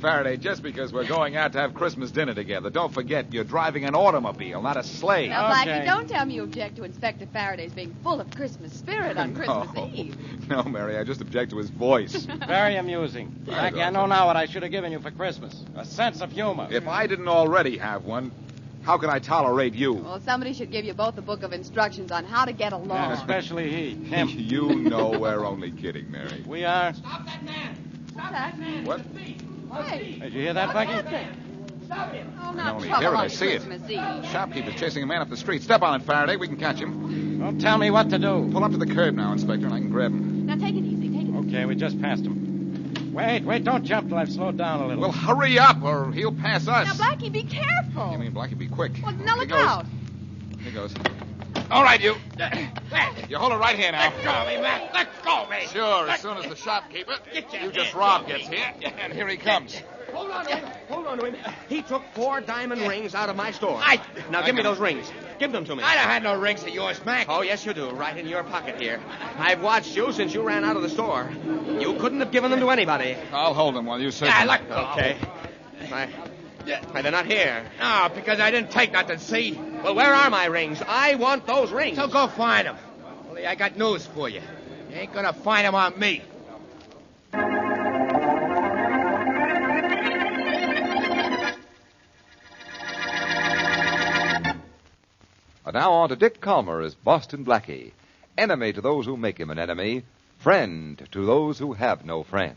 Faraday, just because we're going out to have Christmas dinner together, don't forget you're driving an automobile, not a sleigh. Now, Blackie, don't tell me you object to Inspector Faraday's being full of Christmas spirit on Christmas Eve. No, Mary, I just object to his voice. Very amusing. Blackie, I know now what I should have given you for Christmas. A sense of humor. If I didn't already have one, how could I tolerate you? Well, somebody should give you both a book of instructions on how to get along. Yeah, especially him. You know we're only kidding, Mary. We are. Stop that man! Stop that man! What? Hey. Did you hear that, Blackie? Stop him! Oh, I not only trouble hear it, on I see it. Christmas Eve. Shopkeeper's chasing a man up the street. Step on it, Faraday. We can catch him. Don't tell me what to do. Pull up to the curb now, Inspector, and I can grab him. Now, take it easy. Take it easy. Okay, we just passed him. Wait, don't jump till I've slowed down a little. Well, hurry up, or he'll pass us. Now, Blackie, be careful. You mean, Blackie, be quick. Well, now look Here goes. out. Here goes. All right, you. You hold it right here now. Let go of me, man! Let go of me! Sure, as soon as the shopkeeper Get your you just hands robbed off gets me. here. And here he comes. Hold on to him. Hold on to him. He took 4 diamond rings out of my store. I- Now, give me those rings. Give them to me. I don't have no rings of yours, Mac. Oh, yes, you do. Right in your pocket here. I've watched you since you ran out of the store. You couldn't have given them to anybody. I'll hold them while you search. Yeah, them. let go. Okay. Why, they're not here. No, because I didn't take nothing, see? Well, where are my rings? I want those rings. So go find them. Only I got news for you. You ain't gonna find them on me. And now on to Dick Calmer as Boston Blackie. Enemy to those who make him an enemy. Friend to those who have no friend.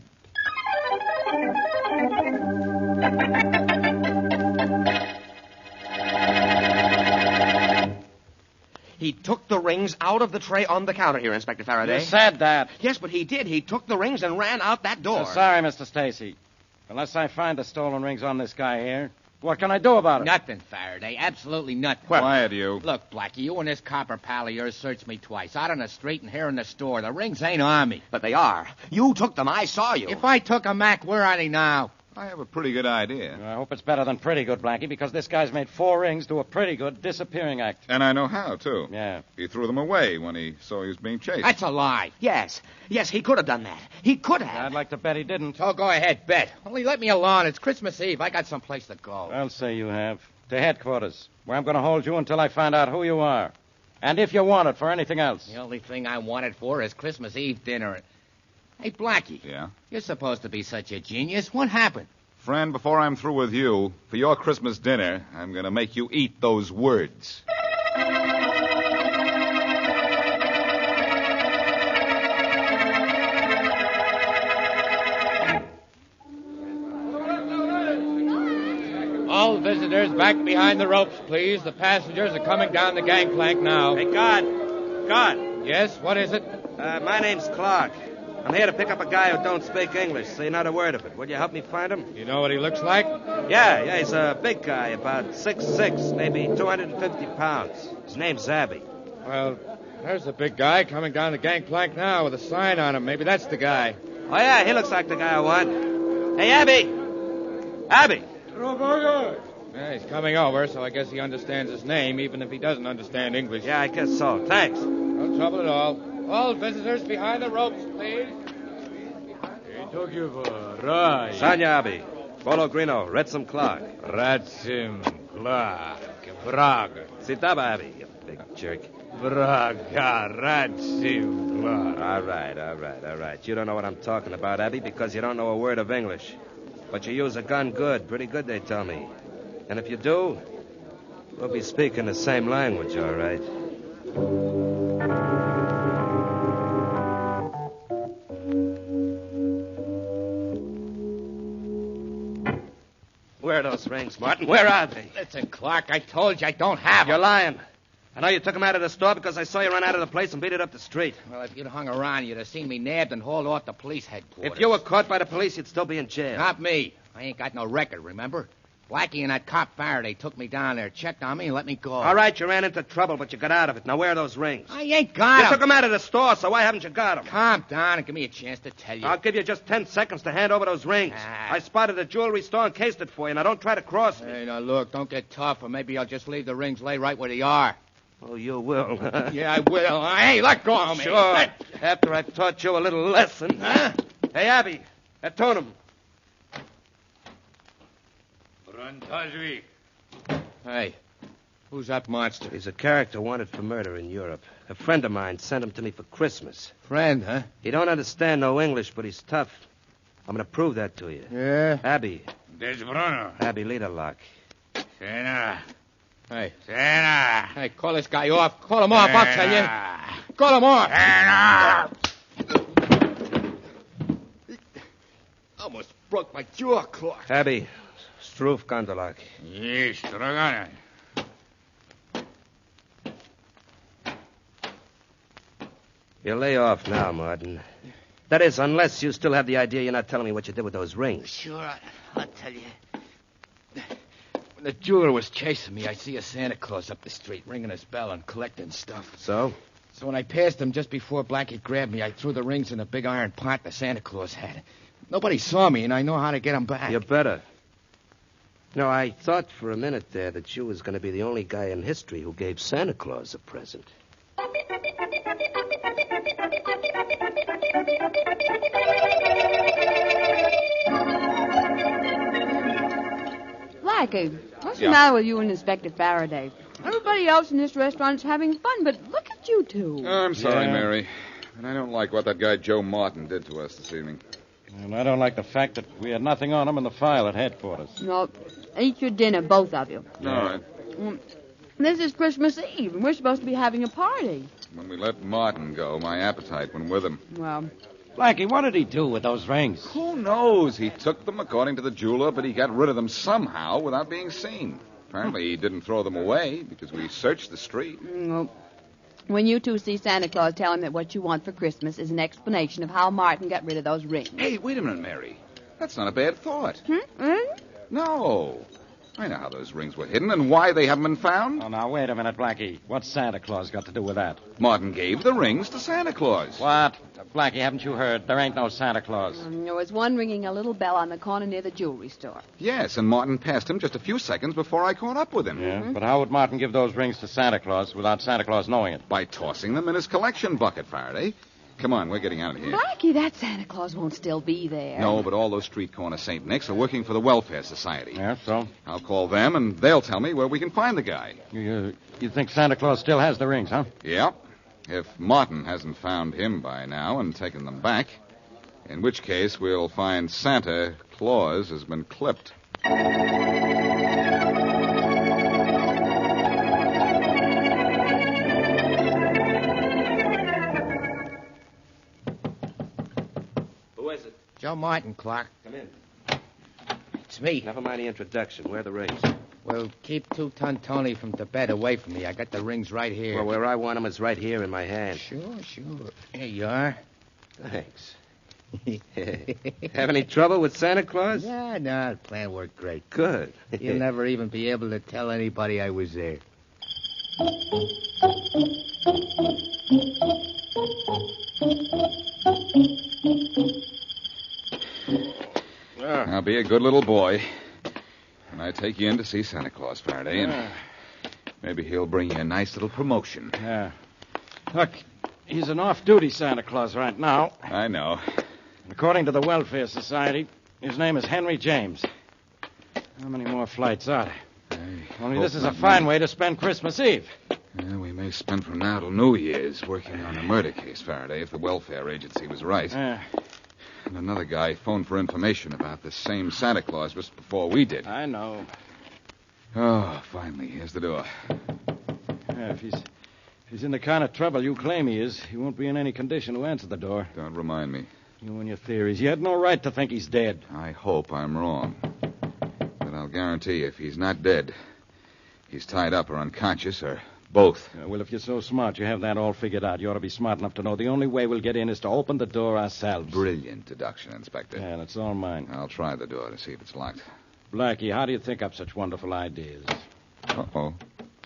He took the rings out of the tray on the counter here, Inspector Faraday. You said that. Yes, but he did. He took the rings and ran out that door. Sorry, Mr. Stacy. Unless I find the stolen rings on this guy here, what can I do about it? Nothing, Faraday. Absolutely nothing. Quiet, you. Look, Blackie, you and this copper pal of yours searched me twice. Out on the street and here in the store. The rings ain't on me. But they are. You took them. I saw you. If I took 'em, Mac, where are they now? I have a pretty good idea. I hope it's better than pretty good, Blackie, because this guy's made 4 rings do a pretty good disappearing act. And I know how, too. Yeah. He threw them away when he saw he was being chased. That's a lie. Yes, he could have done that. He could have. I'd like to bet he didn't. So go ahead, bet. Only let me alone. It's Christmas Eve. I got someplace to go. I'll say you have. To headquarters, where I'm going to hold you until I find out who you are. And if you want it for anything else. The only thing I want it for is Christmas Eve dinner. Hey, Blackie. Yeah? You're supposed to be such a genius. What happened? Friend, before I'm through with you, for your Christmas dinner, I'm going to make you eat those words. All visitors back behind the ropes, please. The passengers are coming down the gangplank now. Hey, guard. Yes, what is it? My name's Clark. I'm here to pick up a guy who don't speak English, say not a word of it. Will you help me find him? You know what he looks like? Yeah, he's a big guy, about 6'6", maybe 250 pounds. His name's Abby. Well, there's the big guy coming down the gangplank now with a sign on him. Maybe that's the guy. Oh, yeah, he looks like the guy I want. Hey, Abby! Abby! Yeah, he's coming over, so I guess he understands his name, even if he doesn't understand English. Yeah, I guess so. Thanks. No trouble at all. All visitors behind the ropes, please. Sanya Abby. Bolo Grino. Retsim Clark. Ratsim Clark. Braga. Sitaba Abby, you big jerk. Braga. Ratsim Clark. All right. You don't know what I'm talking about, Abby, because you don't know a word of English. But you use a gun good. Pretty good, they tell me. And if you do, we'll be speaking the same language, all right? Where are those rings, Martin? Where are they? Listen, Clark, I told you I don't have You're them. lying. I know you took them out of the store because I saw you run out of the place and beat it up the street. Well, if you'd hung around, you'd have seen me nabbed and hauled off to police headquarters. If you were caught by the police, you'd still be in jail. Not me. I ain't got no record, remember? Blackie and that cop Faraday took me down there, checked on me, and let me go. All right, you ran into trouble, but you got out of it. Now, where are those rings? I ain't got You took them. them out of the store, so why haven't you got them? Calm down and give me a chance to tell you. I'll give you just 10 seconds to hand over those rings. Ah. I spotted a jewelry store and cased it for you. Now, don't try to cross me. Hey, now, look, don't get tough, or maybe I'll just leave the rings lay right where they are. Oh, you will. Yeah, I will. Hey, let go of me. Sure. After I've taught you a little lesson. Huh? Hey, Abby. Tone him. Hey, who's that monster? He's a character wanted for murder in Europe. A friend of mine sent him to me for Christmas. Friend, huh? He don't understand no English, but he's tough. I'm going to prove that to you. Yeah? Abby. There's Bruno. Abby, lead a lock. Sena. Hey. Sena. Hey, call this guy off. Call him off, I'll tell you. Call him off. Sena. Almost broke my jaw clock. Abby, Stroof Gondolak. Yes, Dragana. You lay off now, Martin. That is, unless you still have the idea you're not telling me what you did with those rings. Sure, I'll tell you. When the jeweler was chasing me, I see a Santa Claus up the street ringing his bell and collecting stuff. So? So when I passed him just before Blackie grabbed me, I threw the rings in a big iron pot the Santa Claus had. Nobody saw me, and I know how to get them back. You better. No, I thought for a minute there that you was going to be the only guy in history who gave Santa Claus a present. Blackie, what's Yeah. the matter with you and Inspector Faraday? Everybody else in this restaurant is having fun, but look at you two. I'm sorry, Yeah. Mary. And I don't like what that guy Joe Martin did to us this evening. And I don't like the fact that we had nothing on him in the file at headquarters. No, eat your dinner, both of you. All right. This is Christmas Eve, and we're supposed to be having a party. When we let Martin go, my appetite went with him. Well, Blackie, what did he do with those rings? Who knows? He took them according to the jeweler, but he got rid of them somehow without being seen. Apparently, he didn't throw them away because we searched the street. well, when you two see Santa Claus, tell him that what you want for Christmas is an explanation of how Martin got rid of those rings. Hey, wait a minute, Mary. That's not a bad thought. Really? No. I know how those rings were hidden and why they haven't been found. Oh, now, wait a minute, Blackie. What's Santa Claus got to do with that? Martin gave the rings to Santa Claus. What? Blackie, haven't you heard? There ain't no Santa Claus. There was one ringing a little bell on the corner near the jewelry store. Yes, and Martin passed him just a few seconds before I caught up with him. Yeah, but how would Martin give those rings to Santa Claus without Santa Claus knowing it? By tossing them in his collection bucket, Faraday. Come on, we're getting out of here. Blackie, that Santa Claus won't still be there. No, but all those street corner St. Nick's are working for the Welfare Society. Yeah, so? I'll call them, and they'll tell me where we can find the guy. You think Santa Claus still has the rings, huh? Yeah, if Martin hasn't found him by now and taken them back. In which case, we'll find Santa Claus has been clipped. Who is it? Joe Martin, Clark. Come in. It's me. Never mind the introduction. Where are the rings? Well, keep Two-Ton Tony from the bed away from me. I got the rings right here. Well, where I want them is right here in my hand. Sure. Here you are. Thanks. Have any trouble with Santa Claus? Yeah, no, the plan worked great. Good. You'll never even be able to tell anybody I was there. Now, be a good little boy. And I take you in to see Santa Claus, Faraday, and maybe he'll bring you a nice little promotion. Yeah. Look, he's an off-duty Santa Claus right now. I know. According to the Welfare Society, his name is Henry James. How many more flights are there? Only this is a fine way to spend Christmas Eve. Yeah, we may spend from now till New Year's working on a murder case, Faraday, if the welfare agency was right. Yeah, And another guy phoned for information about this same Santa Claus just before we did. I know. Oh, finally, here's the door. Yeah, if he's in the kind of trouble you claim he is, he won't be in any condition to answer the door. Don't remind me. You and your theories. You had no right to think he's dead. I hope I'm wrong. But I'll guarantee you, if he's not dead, he's tied up or unconscious or both. Well, if you're so smart, you have that all figured out. You ought to be smart enough to know the only way we'll get in is to open the door ourselves. Brilliant deduction, Inspector. Yeah, that's all mine. I'll try the door to see if it's locked. Blackie, how do you think up such wonderful ideas? Uh-oh.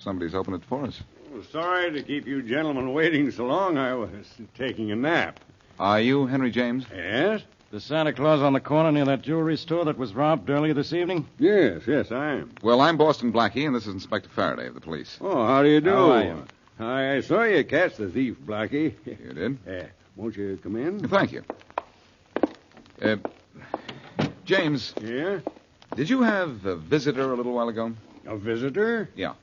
Somebody's opened it for us. Oh, sorry to keep you gentlemen waiting so long. I was taking a nap. Are you Henry James? Yes? The Santa Claus on the corner near that jewelry store that was robbed earlier this evening? Yes, I am. Well, I'm Boston Blackie, and this is Inspector Faraday of the police. Oh, how do you do? How are you? I saw you catch the thief, Blackie. You did? Won't you come in? Thank you. James, Yeah? Did you have a visitor a little while ago? A visitor? Yeah.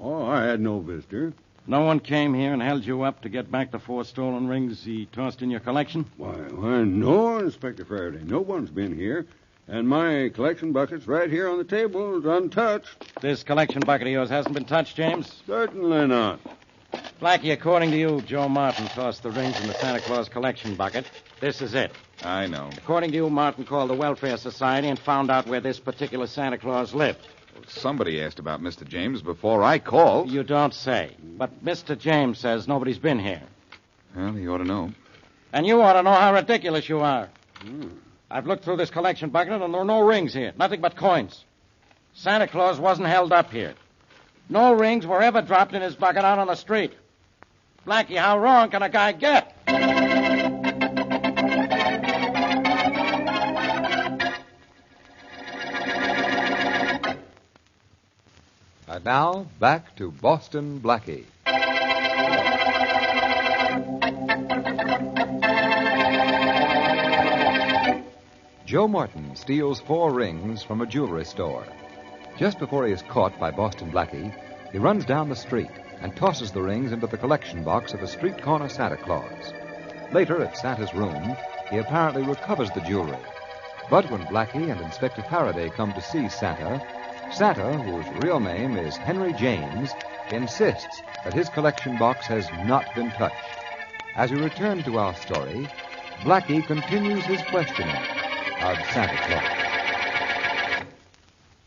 Oh, I had no visitor. No one came here and held you up to get back the 4 stolen rings he tossed in your collection? Why, no, Inspector Faraday. No one's been here. And my collection bucket's right here on the table, it's untouched. This collection bucket of yours hasn't been touched, James? Certainly not. Blackie, according to you, Joe Martin tossed the rings in the Santa Claus collection bucket. This is it. I know. According to you, Martin called the Welfare Society and found out where this particular Santa Claus lived. Somebody asked about Mr. James before I called. You don't say. But Mr. James says nobody's been here. Well, he ought to know. And you ought to know how ridiculous you are. I've looked through this collection bucket, and there are no rings here. Nothing but coins. Santa Claus wasn't held up here. No rings were ever dropped in his bucket out on the street. Blackie, how wrong can a guy get? And now, back to Boston Blackie. Joe Martin steals 4 rings from a jewelry store. Just before he is caught by Boston Blackie, he runs down the street and tosses the rings into the collection box of a street corner Santa Claus. Later, at Santa's room, he apparently recovers the jewelry. But when Blackie and Inspector Faraday come to see Santa, Santa, whose real name is Henry James, insists that his collection box has not been touched. As we return to our story, Blackie continues his questioning of Santa Claus.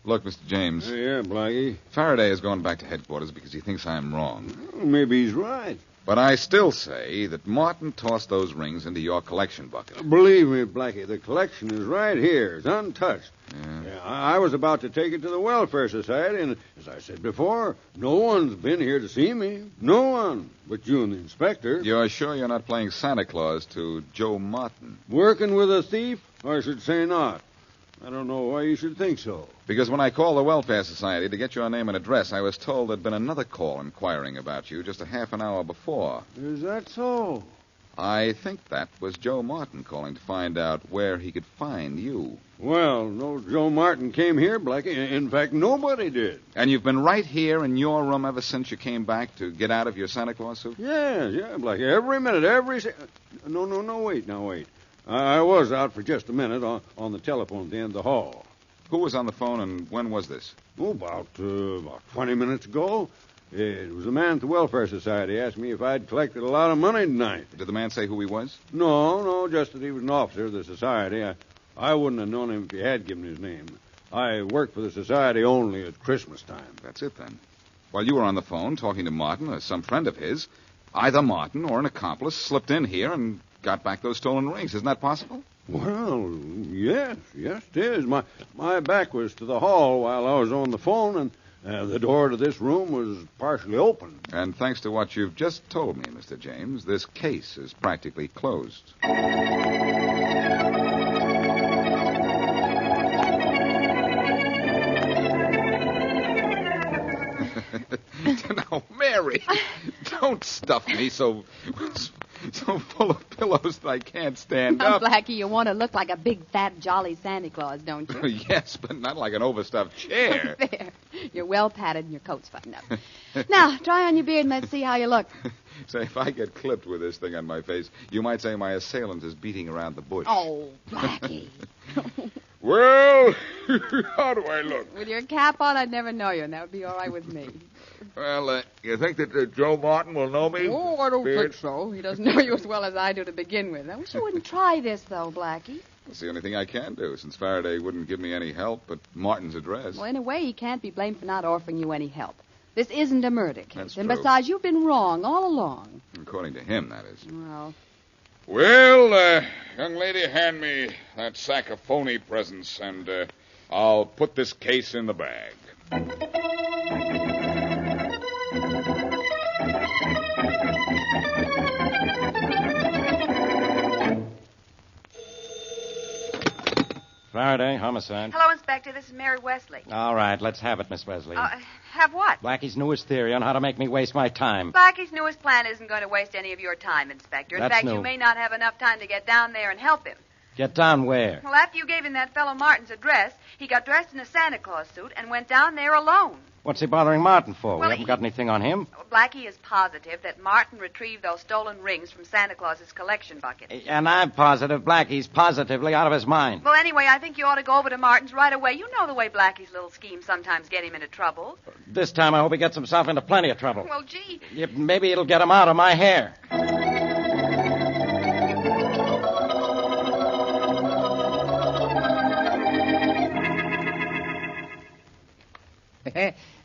Look, Mr. James. Yeah, Blackie. Faraday has gone back to headquarters because he thinks I'm wrong. Well, maybe he's right. But I still say that Martin tossed those rings into your collection bucket. Believe me, Blackie, the collection is right here. It's untouched. Yeah. I was about to take it to the Welfare Society, and as I said before, no one's been here to see me. No one. But you and the inspector. You're sure you're not playing Santa Claus to Joe Martin? Working with a thief? I should say not. I don't know why you should think so. Because when I called the Welfare Society to get your name and address, I was told there'd been another call inquiring about you just a half an hour before. Is that so? I think that was Joe Martin calling to find out where he could find you. Well, no Joe Martin came here, Blackie. In fact, nobody did. And you've been right here in your room ever since you came back to get out of your Santa Claus suit? Yeah, Blackie. Every minute, No, wait. I was out for just a minute on the telephone at the end of the hall. Who was on the phone and when was this? Oh, about 20 minutes ago. It was a man at the Welfare Society asked me if I'd collected a lot of money tonight. Did the man say who he was? No, just that he was an officer of the society. I wouldn't have known him if he had given his name. I work for the society only at Christmas time. That's it, then. While you were on the phone talking to Martin or some friend of his, either Martin or an accomplice slipped in here and got back those stolen rings. Isn't that possible? Well, yes, it is. My back was to the hall while I was on the phone, and the door to this room was partially open. And thanks to what you've just told me, Mr. James, this case is practically closed. Now, Mary, don't stuff me so full of pillows that I can't stand up. Blackie, you want to look like a big, fat, jolly Santa Claus, don't you? Yes, but not like an overstuffed chair. There. You're well padded and your coat's buttoned up. Now, try on your beard and let's see how you look. Say, if I get clipped with this thing on my face, you might say my assailant is beating around the bush. Oh, Blackie. Well, how do I look? With your cap on, I'd never know you, and that would be all right with me. Well, you think that Joe Martin will know me? Oh, I don't think so. He doesn't know you as well as I do to begin with. I wish you wouldn't try this, though, Blackie. It's the only thing I can do, since Faraday wouldn't give me any help but Martin's address. Well, in a way, he can't be blamed for not offering you any help. This isn't a murder case. That's and true. Besides, you've been wrong all along. According to him, that is. Well, young lady, hand me that sack of phony presents, and I'll put this case in the bag. Faraday, homicide. Hello, Inspector. This is Mary Wesley. All right, let's have it, Miss Wesley. Have what? Blackie's newest theory on how to make me waste my time. Blackie's newest plan isn't going to waste any of your time, Inspector. In That's fact, new. you may not have enough time to get down there and help him. Get down where? Well, after you gave him that fellow Martin's address, he got dressed in a Santa Claus suit and went down there alone. What's he bothering Martin for? Well, We haven't got anything on him. Blackie is positive that Martin retrieved those stolen rings from Santa Claus's collection bucket. And I'm positive Blackie's positively out of his mind. Well, anyway, I think you ought to go over to Martin's right away. You know the way Blackie's little schemes sometimes get him into trouble. This time I hope he gets himself into plenty of trouble. Well, gee. Yeah, maybe it'll get him out of my hair.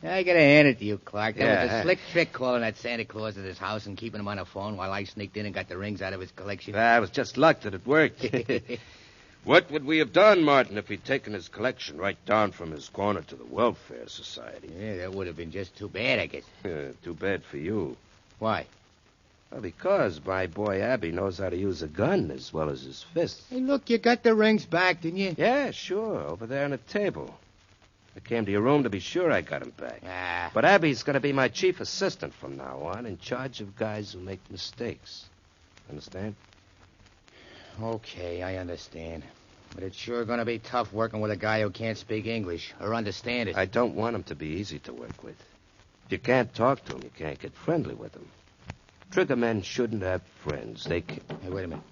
I gotta hand it to you, Clark. That was Yeah. a slick trick calling that Santa Claus at his house and keeping him on the phone while I sneaked in and got the rings out of his collection. It was just luck that it worked. What would we have done, Martin, if we'd taken his collection right down from his corner to the Welfare Society? Yeah, that would have been just too bad, I guess. Too bad for you. Why? Well, because my boy Abby knows how to use a gun as well as his fists. Hey, look, you got the rings back, didn't you? Yeah, sure, over there on the table. I came to your room to be sure I got him back. Ah. But Abby's going to be my chief assistant from now on, in charge of guys who make mistakes. Understand? Okay, I understand. But it's sure going to be tough working with a guy who can't speak English or understand it. I don't want him to be easy to work with. If you can't talk to him, you can't get friendly with him. Trigger men shouldn't have friends. They can... Hey, wait a minute.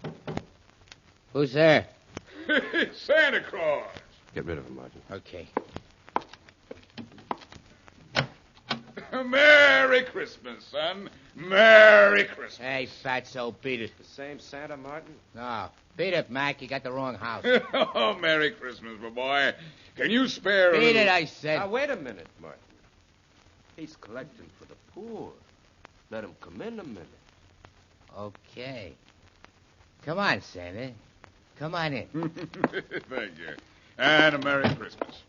Who's there? Santa Claus. Get rid of him, Martin. Okay. Merry Christmas, son. Merry Christmas. Hey, Fatso, beat it. The same Santa, Martin? No. Beat it, Mac. You got the wrong house. Oh, Merry Christmas, my boy. Can you spare a Beat little... it, I said. Now, wait a minute, Martin. He's collecting for the poor. Let him come in a minute. Okay. Come on, Santa. Come on in. Thank you. And a Merry Christmas.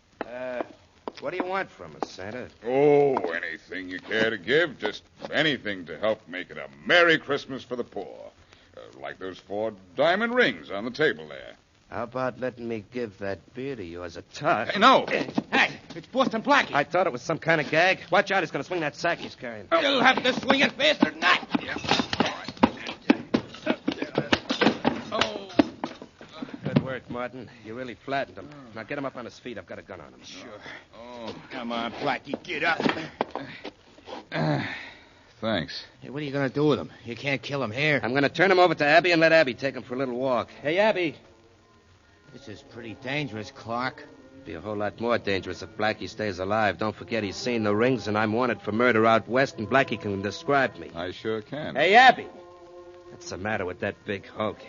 What do you want from us, Santa? Oh, anything you care to give. Just anything to help make it a Merry Christmas for the poor. Like those 4 diamond rings on the table there. How about letting me give that beard of yours a touch? Hey, no. Hey, it's Boston Blackie. I thought it was some kind of gag. Watch out, he's going to swing that sack he's carrying. You'll have to swing it faster than that. Oh. Good work, Martin. You really flattened him. Now get him up on his feet. I've got a gun on him. Sure. Oh. Come on, Blackie, get up. Thanks. Hey, what are you going to do with him? You can't kill him here. I'm going to turn him over to Abby and let Abby take him for a little walk. Hey, Abby. This is pretty dangerous, Clark. Be a whole lot more dangerous if Blackie stays alive. Don't forget he's seen the rings, and I'm wanted for murder out west, and Blackie can describe me. I sure can. Hey, Abby. What's the matter with that big hunk?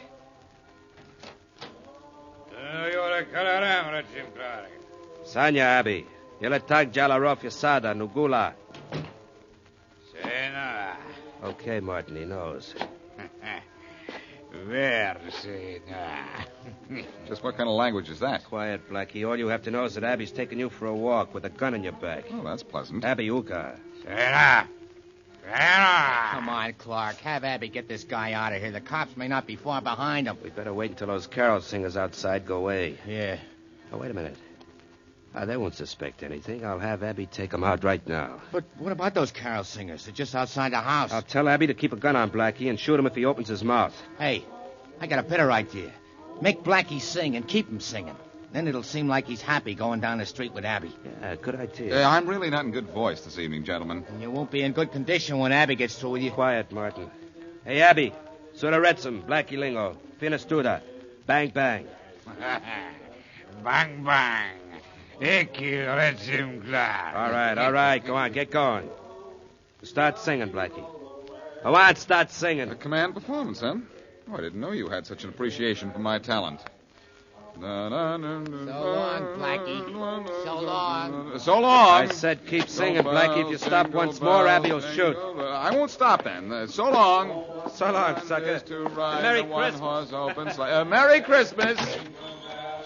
Sanya, Abby. Yeletag Jalarof Yasada, Nugula. Okay, Martin, he knows. Just what kind of language is that? Quiet, Blackie. All you have to know is that Abby's taking you for a walk with a gun in your back. Oh, that's pleasant. Abby Uka. Come on, Clark. Have Abby get this guy out of here. The cops may not be far behind him. We better wait until those carol singers outside go away. Yeah. Oh, wait a minute. They won't suspect anything. I'll have Abby take them out right now. But what about those carol singers? They're just outside the house. I'll tell Abby to keep a gun on Blackie and shoot him if he opens his mouth. Hey, I got a better idea. Make Blackie sing and keep him singing. Then it'll seem like he's happy going down the street with Abby. Yeah, good idea. I'm really not in good voice this evening, gentlemen. And you won't be in good condition when Abby gets through with you. Quiet, Martin. Hey, Abby. Sura Retsum, Blackie Lingo. Finestuda. Bang, bang. Bang, bang. All right. Go on, get going. Start singing, Blackie. Go on, start singing. A command performance, huh? Oh, I didn't know you had such an appreciation for my talent. So long, Blackie. So long. So long. I said keep singing, Blackie. If you stop once more, Abby will shoot. I won't stop then. So long. So long, sucker. Merry Christmas. Merry Christmas.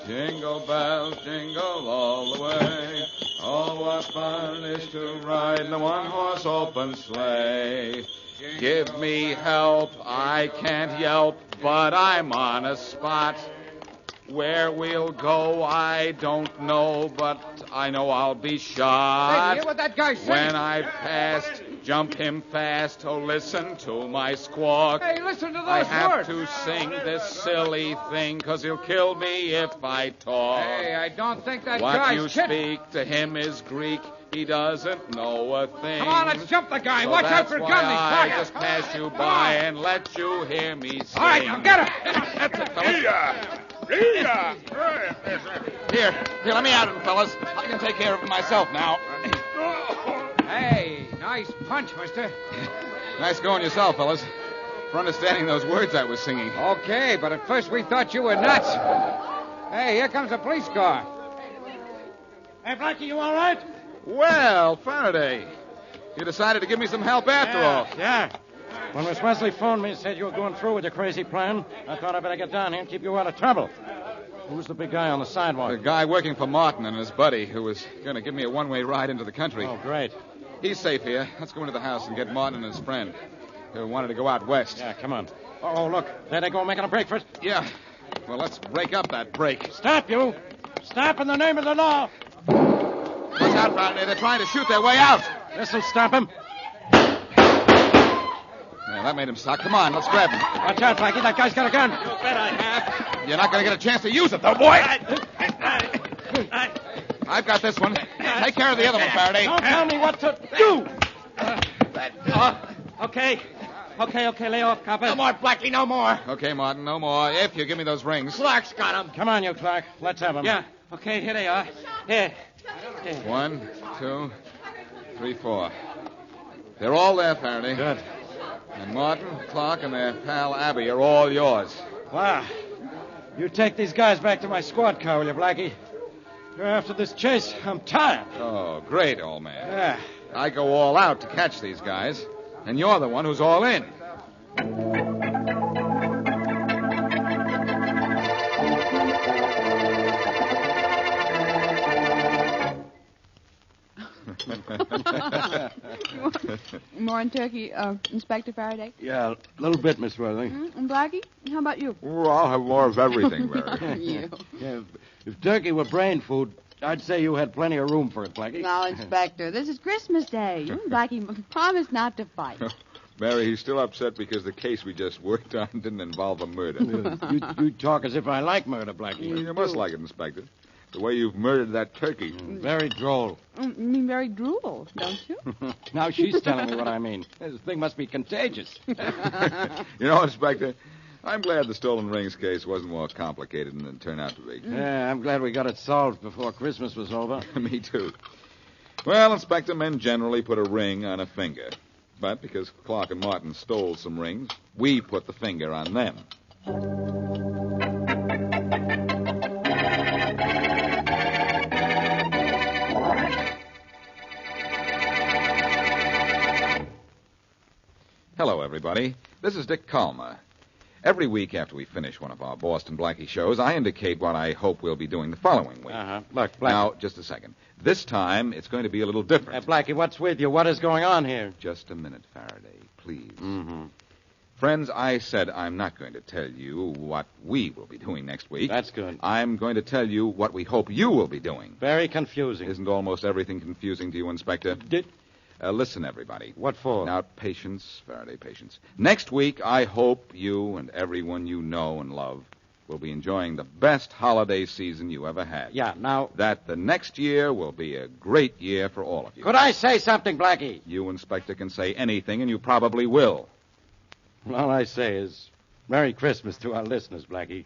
Jingle bells, jingle all the way. Oh, what fun it is to ride in the one-horse open sleigh. Give me help, I can't yelp, but I'm on a spot. Where we'll go, I don't know, but I know I'll be shot. Hey, hear what that guy said? When I've passed, jump him fast. Oh, listen to my squawk. Hey, listen to those I have words. to sing this silly thing, 'cause he'll kill me if I talk. Hey, I don't think that What guy's you kidding. speak to him is Greek. He doesn't know a thing. Come on, let's jump the guy. So Watch out that's for why gun. I just pass you by and let you hear me sing. All right, now get him. That's it, fellas. Here, let me at him, fellas. I can take care of him myself now. Hey, nice punch, mister. Nice going yourself, fellas. For understanding those words I was singing. Okay, but at first we thought you were nuts. Hey, here comes a police car. Hey, Blackie, you all right? Well, Faraday, you decided to give me some help after all. Yeah. When Miss Wesley phoned me and said you were going through with your crazy plan, I thought I'd better get down here and keep you out of trouble. Who's the big guy on the sidewalk? The guy working for Martin and his buddy who was going to give me a one-way ride into the country. Oh, great. He's safe here. Let's go into the house and get Martin and his friend who wanted to go out west. Yeah, come on. Oh, look. There they go making a break for it. Yeah. Well, let's break up that break. Stop, you. Stop in the name of the law. Watch out, Faraday. They're trying to shoot their way out. This'll stop him. Yeah, that made him stop. Come on, let's grab him. Watch out, Blackie. That guy's got a gun. You bet I have. You're not going to get a chance to use it, though, boy. I've got this one. Take care of the other one, Faraday. Don't tell me what to do. Okay, lay off, copper. No more, Blackie, no more. Okay, Martin, no more. If you give me those rings. Clark's got him. Come on, you, Clark. Let's have him. Yeah, okay, here they are. Here. 1, 2, 3, 4. They're all there, Faraday. Good. And Martin, Clark, and their pal Abby are all yours. Wow. You take these guys back to my squad car, will you, Blackie? After this chase, I'm tired. Oh, great, old man. Yeah. I go all out to catch these guys, and you're the one who's all in. More on turkey, Inspector Faraday? Yeah, a little bit, Miss Wesley. And Blackie, how about you? Oh, I'll have more of everything, Mary. You. Yeah, if turkey were brain food, I'd say you had plenty of room for it, Blackie. Now, Inspector, this is Christmas Day. You and Blackie promised not to fight. Mary, he's still upset because the case we just worked on didn't involve a murder. You talk as if I like murder, Blackie. You must like it, Inspector. The way you've murdered that turkey. Very droll. You mean very drool, don't you? Now she's telling me what I mean. This thing must be contagious. You know, Inspector, I'm glad the stolen rings case wasn't more complicated than it turned out to be. Yeah, I'm glad we got it solved before Christmas was over. Me too. Well, Inspector, men generally put a ring on a finger. But because Clark and Martin stole some rings, we put the finger on them. Hello, everybody. This is Dick Calmer. Every week after we finish one of our Boston Blackie shows, I indicate what I hope we'll be doing the following week. Look, Blackie. Now, just a second. This time, it's going to be a little different. Blackie, what's with you? What is going on here? Just a minute, Faraday, please. Mm-hmm. Friends, I said I'm not going to tell you what we will be doing next week. That's good. I'm going to tell you what we hope you will be doing. Very confusing. Isn't almost everything confusing to you, Inspector? Listen, everybody. What for? Now, patience, Faraday, patience. Next week, I hope you and everyone you know and love will be enjoying the best holiday season you ever had. Yeah, now... That the next year will be a great year for all of you. Could I say something, Blackie? You, Inspector, can say anything, and you probably will. All I say is Merry Christmas to our listeners, Blackie.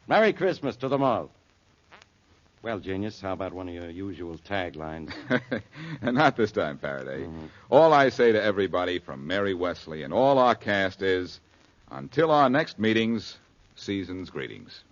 Merry Christmas to them all. Well, Genius, how about one of your usual taglines? Not this time, Faraday. Mm-hmm. All I say to everybody from Mary Wesley and all our cast is, until our next meetings, season's greetings.